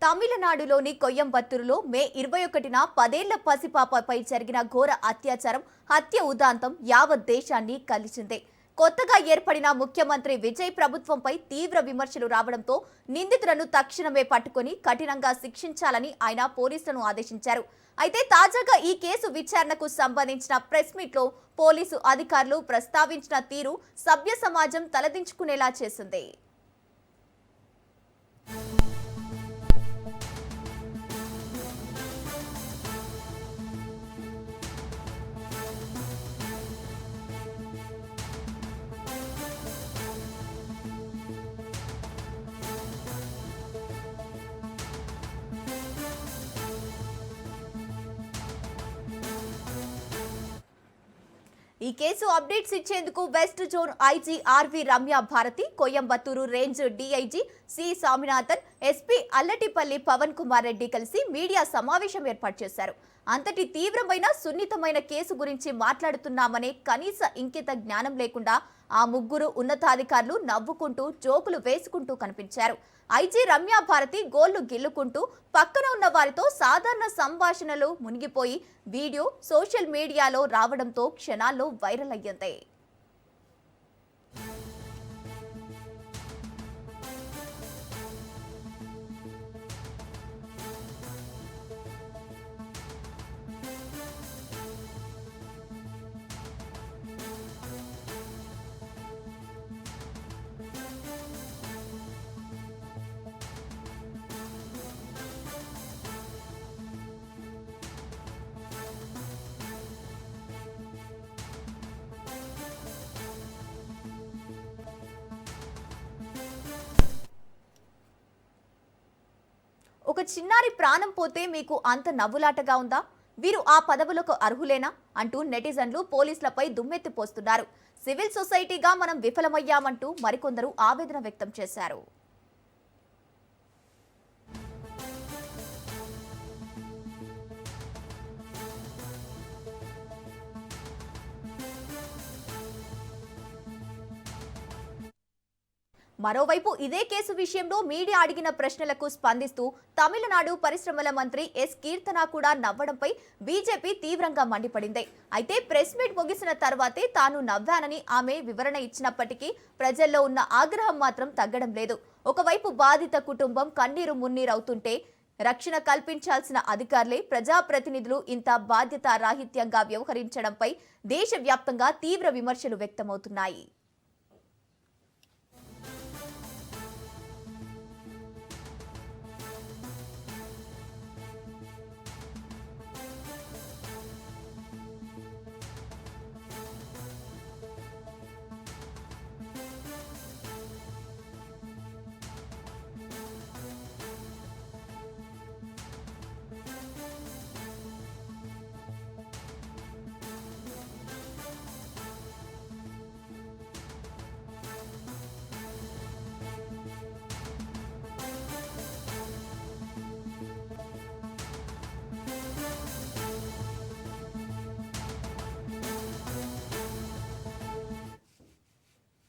తమిళనాడులోని కొయంబత్తూరులో మే 21న 10ఏళ్ల పసిపాపపై జరిగిన ఘోర అత్యాచారం హత్య ఉదాంతం యావత్ దేశాన్ని కలిసిందే. కొత్తగా ఏర్పడిన ముఖ్యమంత్రి విజయ్ ప్రభుత్వంపై తీవ్ర విమర్శలు రావడంతో నిందితులను తక్షణమే పట్టుకొని కఠినంగా శిక్షించాలని ఆయన పోలీసులను ఆదేశించారు. అయితే తాజాగా ఈ కేసు విచారణకు సంబంధించిన ప్రెస్ మీట్లో పోలీసు అధికారులు ప్రస్తావించిన తీరు సభ్య సమాజం తలదించుకునేలా చేసింది. ఈ కేసు అప్డేట్స్ ఇచ్చేందుకు west zone IG R V Ramya Bharathi, Coimbatore range DIG C Swaminathan, SP Allatipalli Pavan Kumar Reddy కలిసి మీడియా సమావేశం ఏర్పాటు చేశారు. అంతటి తీవ్రమైన సున్నితమైన కేసు గురించి మాట్లాడుతున్నామనే కనీస ఇంకిత జ్ఞానం లేకుండా ఆ ముగ్గురు ఉన్నతాధికారులు నవ్వుకుంటూ జోకులు వేసుకుంటూ కనిపించారు. ఐజీ రమ్య భారతి గోళ్లు గిల్లుకుంటూ పక్కన ఉన్న వారితో సాధారణ సంభాషణలు మునిగిపోయి వీడియో సోషల్ మీడియాలో రావడంతో క్షణాల్లో వైరల్ అయ్యింది. ఒక చిన్నారి ప్రాణం పోతే మీకు అంత నవ్వులాటగా ఉందా? వీరు ఆ పదవులకు అర్హులేనా అంటూ నెటిజన్లు పోలీసులపై దుమ్మెత్తిపోస్తున్నారు. సివిల్ సొసైటీగా మనం విఫలమయ్యామంటూ మరికొందరు ఆవేదన వ్యక్తం చేశారు. మరోవైపు ఇదే కేసు విషయంలో మీడియా అడిగిన ప్రశ్నలకు స్పందిస్తూ తమిళనాడు పరిశ్రమల మంత్రి ఎస్ కీర్తన కూడా నవ్వడంపై బీజేపీ తీవ్రంగా మండిపడింది. అయితే ప్రెస్ మీట్ ముగిసిన తర్వాతే తాను నవ్వానని ఆమె వివరణ ఇచ్చినప్పటికీ ప్రజల్లో ఉన్న ఆగ్రహం మాత్రం తగ్గడం లేదు. ఒకవైపు బాధిత కుటుంబం కన్నీరు మున్నీరవుతుంటే రక్షణ కల్పించాల్సిన అధికారులే ప్రజాప్రతినిధులు ఇంత బాధ్యతారాహిత్యంగా వ్యవహరించడంపై దేశవ్యాప్తంగా తీవ్ర విమర్శలు వ్యక్తమవుతున్నాయి.